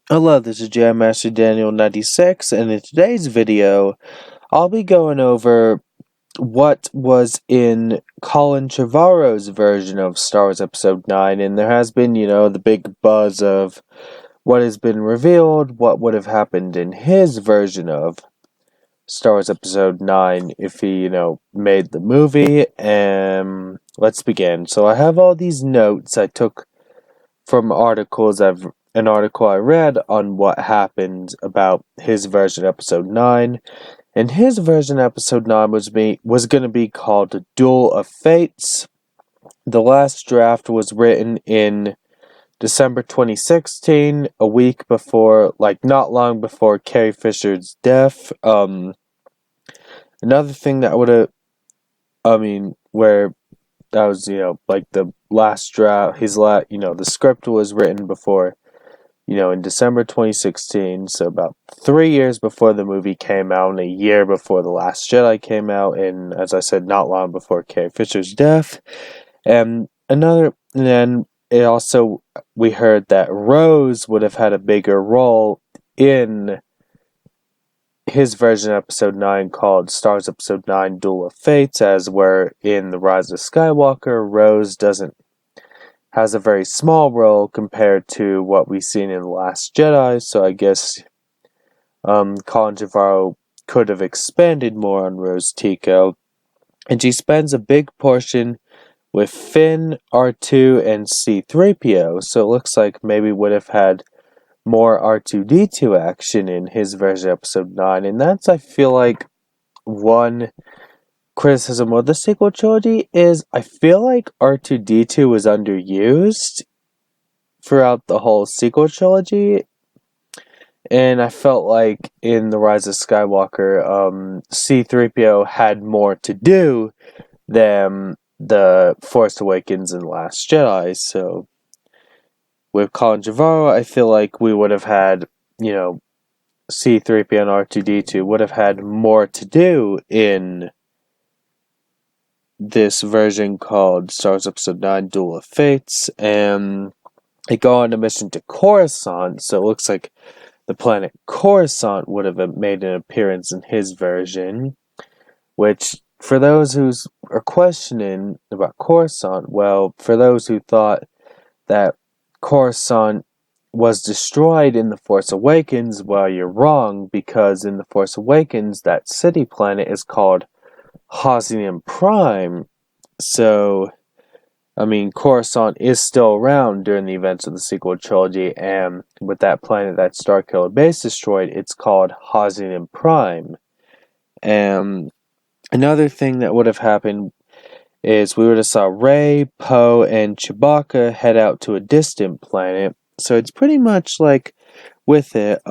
Hello, this is Jam Master Daniel 96, and in today's video, I'll be going over what was in Colin Trevorrow's version of Star Wars Episode 9, and there has been, the big buzz of what has been revealed, what would have happened in his version of Star Wars Episode 9 if he, made the movie, and let's begin. So I have all these notes I took from an article I read on what happened about his version of episode 9. And his version of episode 9 was going to be called Duel of Fates. The last draft was written in December 2016, a week before, not long before Carrie Fisher's death. Another thing that would have, where that was, the last draft, the script was written before, in December 2016, so about 3 years before the movie came out, and a year before The Last Jedi came out, and as I said, not long before Carrie Fisher's death. And then we heard that Rose would have had a bigger role in his version of Episode 9 called Star Wars Episode 9 Duel of Fates, as where in The Rise of Skywalker, Rose has a very small role compared to what we've seen in The Last Jedi, so I guess Colin Trevorrow could have expanded more on Rose Tico. And she spends a big portion with Finn, R2, and C-3PO, so it looks like maybe would have had more R2-D2 action in his version of Episode 9, and that's, I feel like, one criticism of the sequel trilogy is I feel like R2-D2 was underused throughout the whole sequel trilogy, and I felt like in The Rise of Skywalker, C-3PO had more to do than The Force Awakens and Last Jedi, so with Colin Trevorrow, I feel like we would have had, C-3PO and R2-D2 would have had more to do in this version called Star Wars Episode 9 Duel of Fates, and they go on a mission to Coruscant, so it looks like the planet Coruscant would have made an appearance in his version, which, for those who are questioning about Coruscant, well, for those who thought that Coruscant was destroyed in The Force Awakens, well, you're wrong, because in The Force Awakens, that city planet is called Hosnian Prime, so Coruscant is still around during the events of the sequel trilogy, and with that planet that Starkiller Base destroyed, it's called Hosnian Prime. And another thing that would have happened is we would have saw Rey, Poe, and Chewbacca head out to a distant planet. So it's pretty much like with it,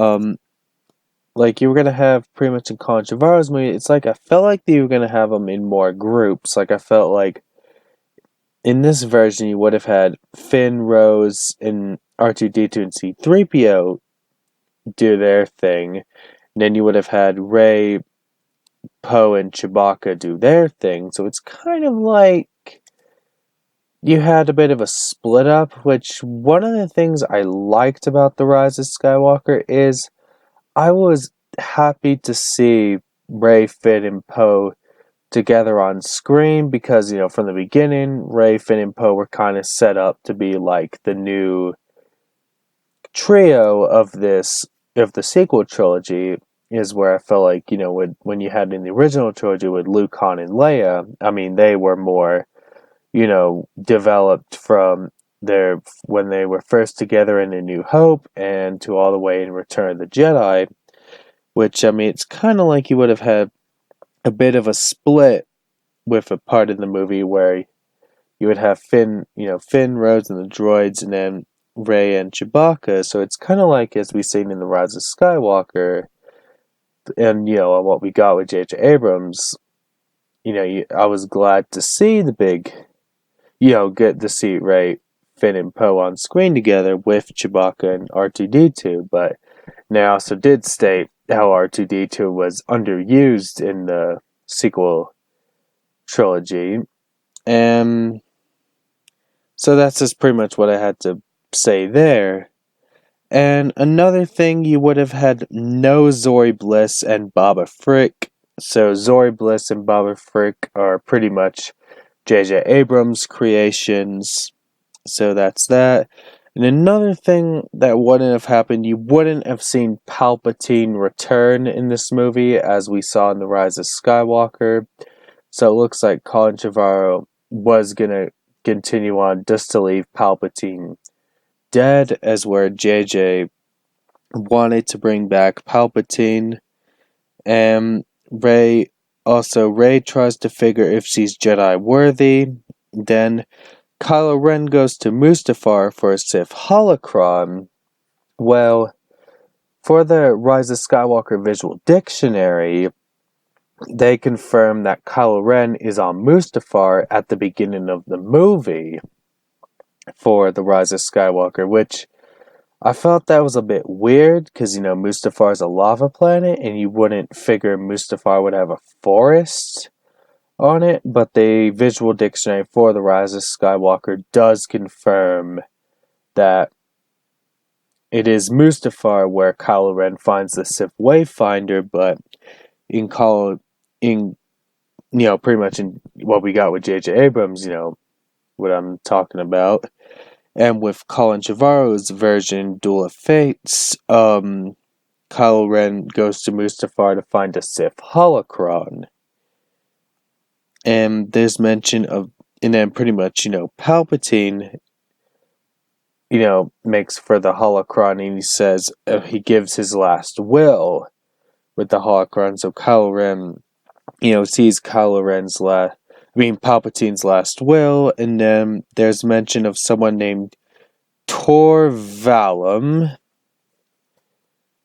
like you were gonna have pretty much in Colin Trevorrow's movie. It's like I felt like you were gonna have them in more groups. Like I felt like in this version, you would have had Finn, Rose, and R2-D2 and C-3PO do their thing. And then you would have had Rey, Poe, and Chewbacca do their thing. So it's kind of like you had a bit of a split up, which one of the things I liked about The Rise of Skywalker is I was happy to see Rey, Finn, and Poe together on screen because, from the beginning, Rey, Finn, and Poe were kind of set up to be like the new trio of the sequel trilogy, is where I felt like, when you had in the original trilogy with Luke, Han, and Leia, they were more, developed from when they were first together in A New Hope and to all the way in Return of the Jedi, which, it's kind of like you would have had a bit of a split with a part in the movie where you would have Finn, Rose and the droids, and then Rey and Chewbacca. So it's kind of like as we've seen in The Rise of Skywalker, and what we got with J.J. Abrams. I was glad to see the big, get to see Rey, Finn, and Poe on screen together with Chewbacca and R2-D2. But they also did state how R2-D2 was underused in the sequel trilogy. And so that's just pretty much what I had to say there. And another thing, you would have had no Zori Bliss and Baba Frick. So Zori Bliss and Baba Frick are pretty much J.J. Abrams creations. So that's that. And another thing that wouldn't have happened, you wouldn't have seen Palpatine return in this movie as we saw in The Rise of Skywalker. So it looks like Colin Trevorrow was going to continue on just to leave Palpatine dead, as where JJ wanted to bring back Palpatine. And Rey tries to figure if she's Jedi worthy. Then Kylo Ren goes to Mustafar for a Sith holocron. Well, for the Rise of Skywalker visual dictionary, they confirm that Kylo Ren is on Mustafar at the beginning of the movie for the Rise of Skywalker, which I felt that was a bit weird because, Mustafar is a lava planet and you wouldn't figure Mustafar would have a forest on it, but the visual dictionary for the Rise of Skywalker does confirm that it is Mustafar where Kylo Ren finds the Sith Wayfinder, but pretty much in what we got with J.J. Abrams, what I'm talking about. And with Colin Trevorrow's version, Duel of Fates, Kylo Ren goes to Mustafar to find a Sith holocron. And there's mention of, and then pretty much, Palpatine, makes for the holocron, and he says he gives his last will with the holocron. So Kylo Ren, sees Palpatine's last will, and then there's mention of someone named Tor Valum,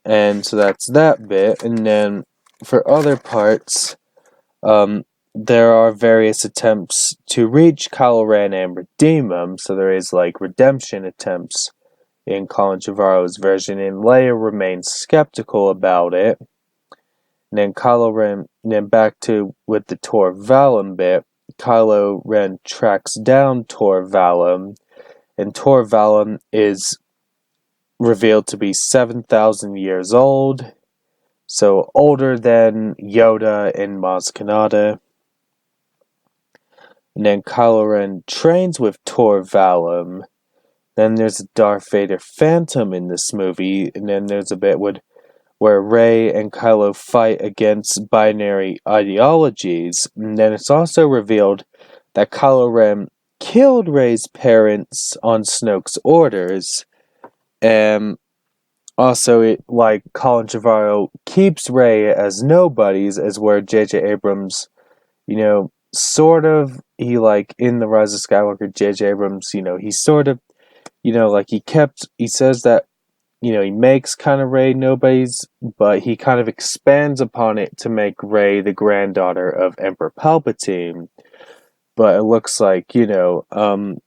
and so that's that bit. And then for other parts, there are various attempts to reach Kylo Ren and redeem him. So there is redemption attempts in Colin Trevorrow's version, and Leia remains skeptical about it. And then Kylo Ren, back to with the Tor Valum bit, Kylo Ren tracks down Tor Valum, and Tor Valum is revealed to be 7,000 years old, so older than Yoda and Maz Kanata. And then Kylo Ren trains with Tor Valum. Then there's a Darth Vader Phantom in this movie, and then there's a bit where Rey and Kylo fight against binary ideologies. And then it's also revealed that Kylo Ren killed Rey's parents on Snoke's orders. And also, Colin Trevorrow keeps Rey as nobodies, as where J.J. Abrams, sort of, he in The Rise of Skywalker, J.J. Abrams, he sort of, he says that, he makes kind of Rey nobodies, but he kind of expands upon it to make Rey the granddaughter of Emperor Palpatine. But it looks like, Colin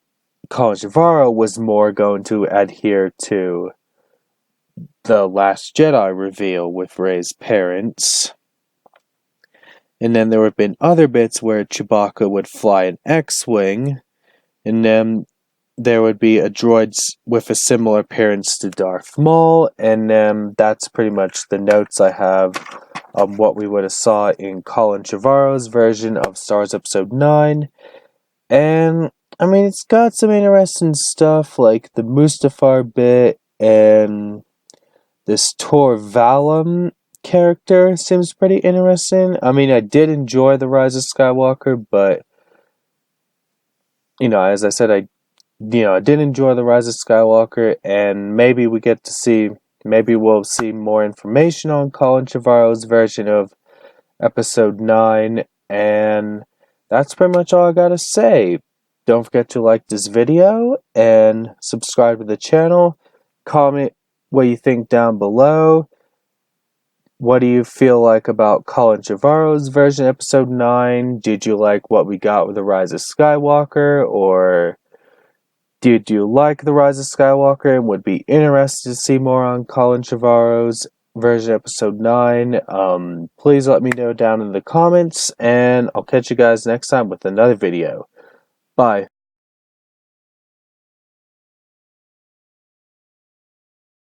Trevorrow was more going to adhere to the Last Jedi reveal with Rey's parents. And then there have been other bits where Chewbacca would fly an X-Wing, and then there would be a droid with a similar appearance to Darth Maul, and then that's pretty much the notes I have on what we would have saw in Colin Trevorrow's version of Star Wars Episode 9. And, it's got some interesting stuff, like the Mustafar bit, and this Tor Valum character seems pretty interesting. I did enjoy The Rise of Skywalker, but, as I said, I did enjoy The Rise of Skywalker, and maybe we'll see more information on Colin Trevorrow's version of Episode 9, and that's pretty much all I gotta say. Don't forget to like this video, and subscribe to the channel. Comment what you think down below. What do you feel like about Colin Trevorrow's version of Episode 9? Did you like what we got with The Rise of Skywalker, or did you like The Rise of Skywalker and would be interested to see more on Colin Trevorrow's version of Episode 9? Please let me know down in the comments, and I'll catch you guys next time with another video. Bye.